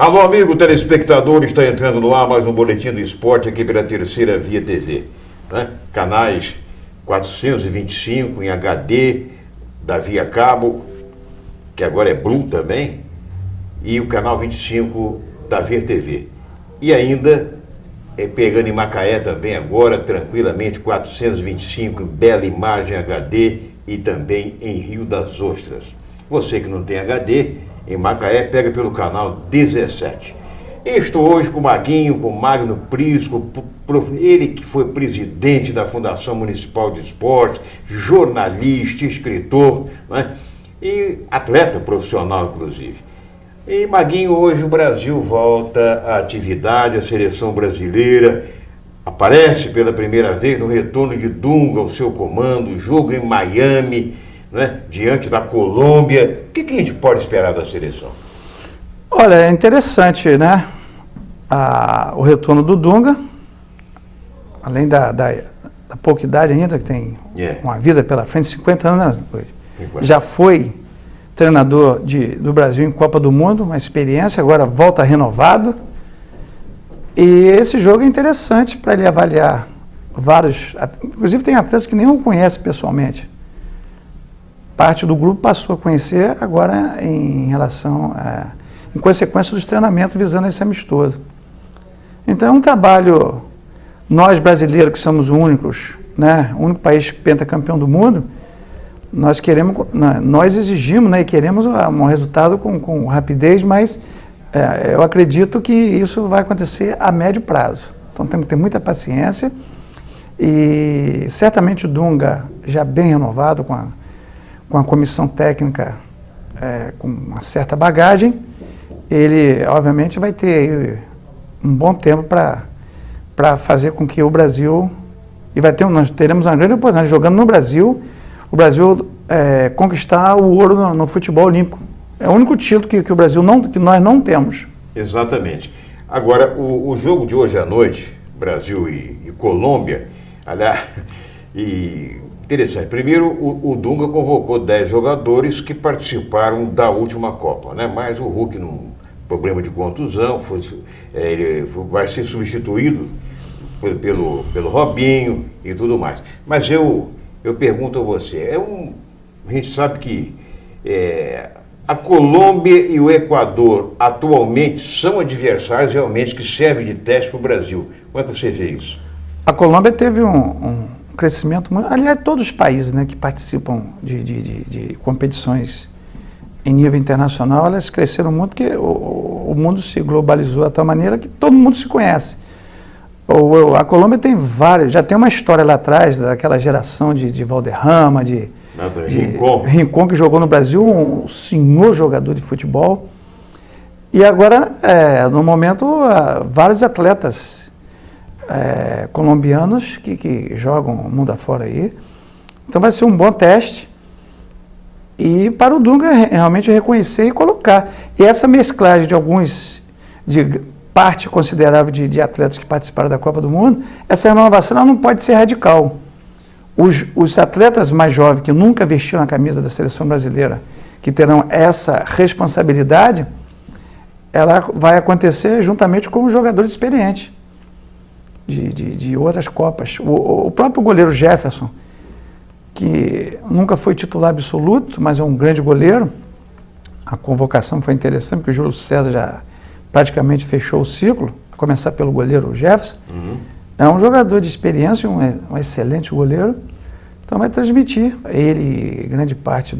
Alô, amigo telespectador, está entrando no ar mais um Boletim do Esporte aqui pela Terceira Via TV. Né? Canais 425 em HD, da Via Cabo, que agora é Blue também, e o canal 25 da Via TV. E ainda, pegando em Macaé também agora, tranquilamente, 425 em bela imagem HD e também em Rio das Ostras. Você que não tem HD, em Macaé, pega pelo canal 17. Estou hoje com o Maguinho, com o Magno Prisco, ele que foi presidente da Fundação Municipal de Esportes, jornalista, escritor, né? E atleta profissional, inclusive. E, Maguinho, hoje o Brasil volta à atividade, a seleção brasileira aparece pela primeira vez no retorno de Dunga ao seu comando, jogo em Miami, né, diante da Colômbia. O que a gente pode esperar da seleção? Olha, é interessante, né? O retorno do Dunga, além da pouca idade ainda, que tem uma vida pela frente, 50 anos, né? Já foi treinador do Brasil em Copa do Mundo, uma experiência, agora volta renovado. E esse jogo é interessante para ele avaliar vários, inclusive tem atletas que nem o conhece pessoalmente. Parte do grupo passou a conhecer agora em consequência dos treinamentos visando esse amistoso. Então é um trabalho, nós brasileiros que somos o único país pentacampeão do mundo, nós exigimos, né, e queremos um resultado com rapidez, mas eu acredito que isso vai acontecer a médio prazo. Então temos que ter muita paciência e certamente o Dunga, já bem renovado, com a comissão técnica com uma certa bagagem, ele obviamente vai ter um bom tempo para fazer com que o Brasil, nós teremos uma grande oportunidade jogando no Brasil, o Brasil conquistar o ouro no futebol olímpico. É o único título que o Brasil que nós não temos. Exatamente. Agora, o jogo de hoje à noite, Brasil e Colômbia, aliás, interessante. Primeiro, o Dunga convocou 10 jogadores que participaram da última Copa, né? Mas o Hulk, num problema de contusão, ele vai ser substituído pelo Robinho e tudo mais. Mas eu pergunto a você, a gente sabe que a Colômbia e o Equador atualmente são adversários realmente que servem de teste para o Brasil. Como é que você vê isso? A Colômbia teve um crescimento muito... Aliás, todos os países, né, que participam de competições em nível internacional, elas cresceram muito porque o mundo se globalizou de tal maneira que todo mundo se conhece. A Colômbia tem já tem uma história lá atrás, daquela geração de Valderrama, de Rincon, que jogou no Brasil, um senhor jogador de futebol. E agora, no momento, vários atletas colombianos que jogam o mundo afora aí. Então vai ser um bom teste. E para o Dunga realmente reconhecer e colocar. E essa mesclagem de parte considerável de atletas que participaram da Copa do Mundo, essa renovação ela não pode ser radical. Os atletas mais jovens que nunca vestiram a camisa da seleção brasileira, que terão essa responsabilidade, ela vai acontecer juntamente com os jogadores experientes de outras Copas. O próprio goleiro Jefferson, que nunca foi titular absoluto, mas é um grande goleiro, a convocação foi interessante, porque o Júlio César já praticamente fechou o ciclo, a começar pelo goleiro Jefferson. É um jogador de experiência, um excelente goleiro, então vai transmitir ele, grande parte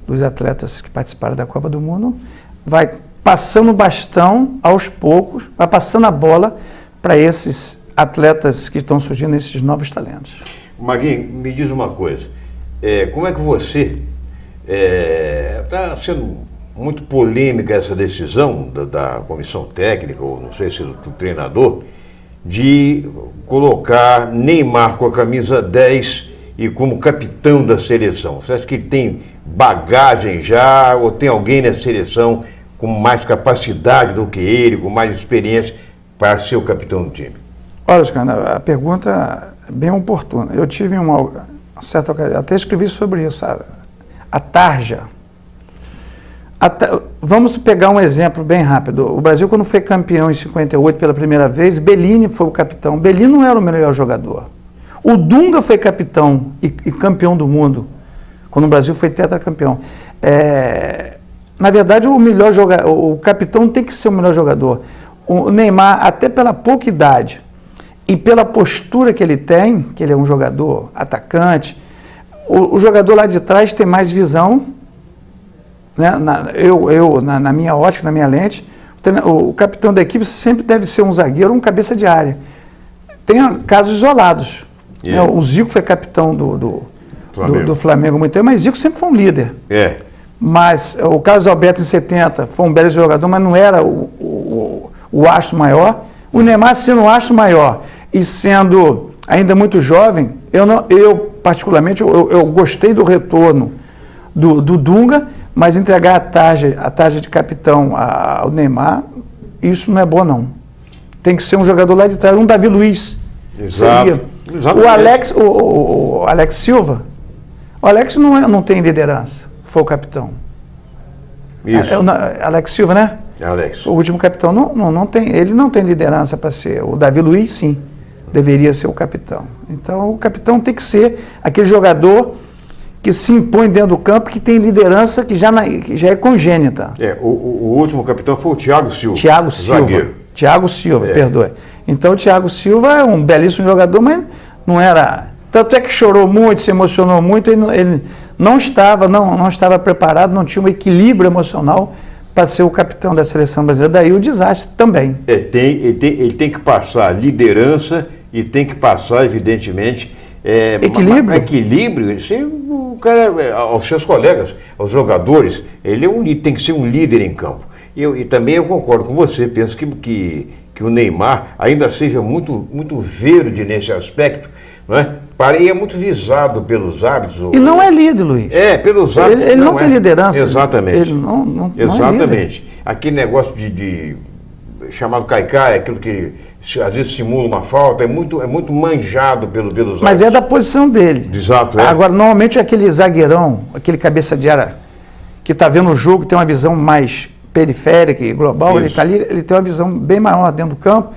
dos atletas que participaram da Copa do Mundo, vai passando o bastão aos poucos, vai passando a bola para esses atletas que estão surgindo, esses novos talentos. Maguinho, me diz uma coisa, como é que você, está sendo muito polêmica essa decisão da comissão técnica, ou não sei se do treinador, de colocar Neymar com a camisa 10 e como capitão da seleção. Você acha que ele tem bagagem já, ou tem alguém na seleção com mais capacidade do que ele, com mais experiência para ser o capitão do time? Olha, Oscar, a pergunta é bem oportuna. Eu tive uma certa ocasião, até escrevi sobre isso, a tarja Vamos pegar um exemplo bem rápido. O Brasil, quando foi campeão em 58 pela primeira vez, Bellini foi o capitão. Bellini não era o melhor jogador. O Dunga foi capitão e campeão do mundo, quando o Brasil foi tetracampeão. Na verdade, o capitão tem que ser o melhor jogador. O Neymar, até pela pouca idade e pela postura que ele tem, que ele é um jogador atacante, o jogador lá de trás tem mais visão, né? Na minha ótica, na minha lente, o capitão da equipe sempre deve ser um zagueiro ou um cabeça de área. Tem casos isolados. Yeah. O Zico foi capitão do Flamengo há muito tempo, mas Zico sempre foi um líder. Mas o Carlos Alberto em 70 foi um belo jogador, mas não era o astro maior. O Neymar sendo o astro maior e sendo ainda muito jovem, eu particularmente, eu gostei do retorno do Dunga, mas entregar a tarja de capitão ao Neymar, isso não é bom não. Tem que ser um jogador lá de trás, um Davi Luiz. Exato. O Alex Silva, o Alex não tem liderança, foi o capitão. Isso. Alex Silva, né? Alex. O último capitão não tem, ele não tem liderança para ser. O Davi Luiz, sim, deveria ser o capitão. Então, o capitão tem que ser aquele jogador que se impõe dentro do campo, que tem liderança que já é congênita. O último capitão foi o Thiago Silva. Thiago Silva, perdoe. Então, o Thiago Silva é um belíssimo jogador, mas não era... Tanto é que chorou muito, se emocionou muito, ele não estava preparado, não tinha um equilíbrio emocional para ser o capitão da seleção brasileira. Daí o desastre também. Ele tem que passar liderança e tem que passar, evidentemente... Equilíbrio. O cara, aos seus colegas, aos jogadores, ele tem que ser um líder em campo. E também eu concordo com você, penso que o Neymar ainda seja muito, muito verde nesse aspecto, não é? E é muito visado pelos árbitros. E não é líder, Luiz. Pelos árbitros. Ele não tem liderança. Exatamente. Ele não Exatamente. Aquele negócio de chamado caicai, aquilo que às vezes simula uma falta, é muito manjado pelos árbitros. Mas é da posição dele. Exato. Agora, normalmente, aquele zagueirão, aquele cabeça de área que está vendo o jogo, tem uma visão mais periférica e global, ele tem uma visão bem maior dentro do campo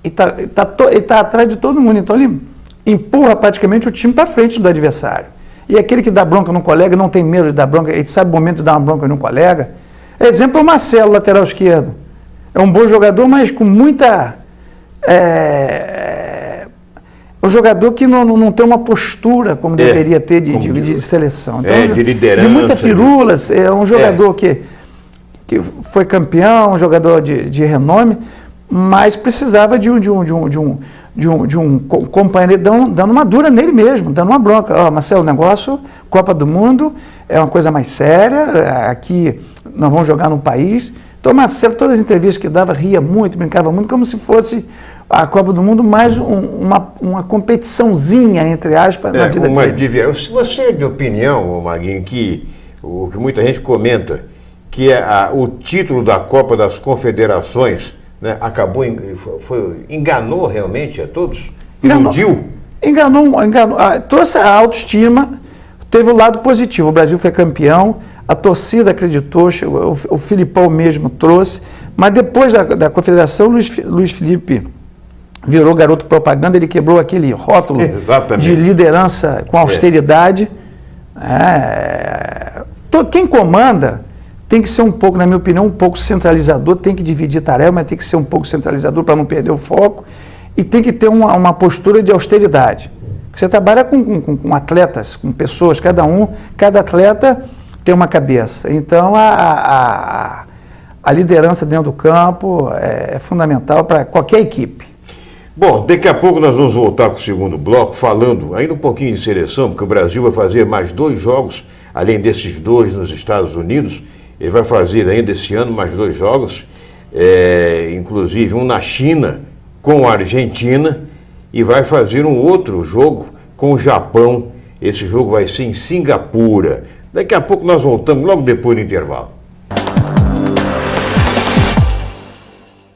e está atrás de todo mundo. Então, ele empurra praticamente o time para frente do adversário. E aquele que dá bronca no colega, não tem medo de dar bronca, ele sabe o momento de dar uma bronca no colega. Exemplo é o Marcelo, lateral esquerdo. É um bom jogador, mas com muita... um jogador que não tem uma postura como deveria ter de seleção. Então, de liderança. De muita firula, é um jogador que foi campeão, um jogador de renome, mas precisava de um companheiro dando uma dura nele mesmo, dando uma bronca. Marcelo, o negócio, Copa do Mundo, é uma coisa mais séria, aqui nós vamos jogar no país. Então, Marcelo, todas as entrevistas que dava, ria muito, brincava muito, como se fosse a Copa do Mundo mais uma competiçãozinha, entre aspas, na vida dele. Se você é de opinião, Maguinho, que o que muita gente comenta, que o título da Copa das Confederações, né, enganou realmente a todos? Iludiu? Enganou, trouxe a autoestima, teve o lado positivo. O Brasil foi campeão, a torcida acreditou, o Filipão mesmo trouxe, mas depois da Confederação, Luiz Felipe virou garoto propaganda, ele quebrou aquele rótulo de liderança com austeridade. Quem comanda tem que ser um pouco, na minha opinião, um pouco centralizador, tem que dividir tarefa, mas tem que ser um pouco centralizador para não perder o foco e tem que ter uma postura de austeridade. Você trabalha com atletas, com pessoas, cada atleta tem uma cabeça. Então, a liderança dentro do campo é fundamental para qualquer equipe. Bom, daqui a pouco nós vamos voltar com o segundo bloco, falando ainda um pouquinho de seleção, porque o Brasil vai fazer mais 2 jogos, além desses 2 nos Estados Unidos. Ele vai fazer ainda esse ano mais 2 jogos, inclusive um na China com a Argentina, e vai fazer um outro jogo com o Japão. Esse jogo vai ser em Singapura. Daqui a pouco nós voltamos, logo depois do intervalo.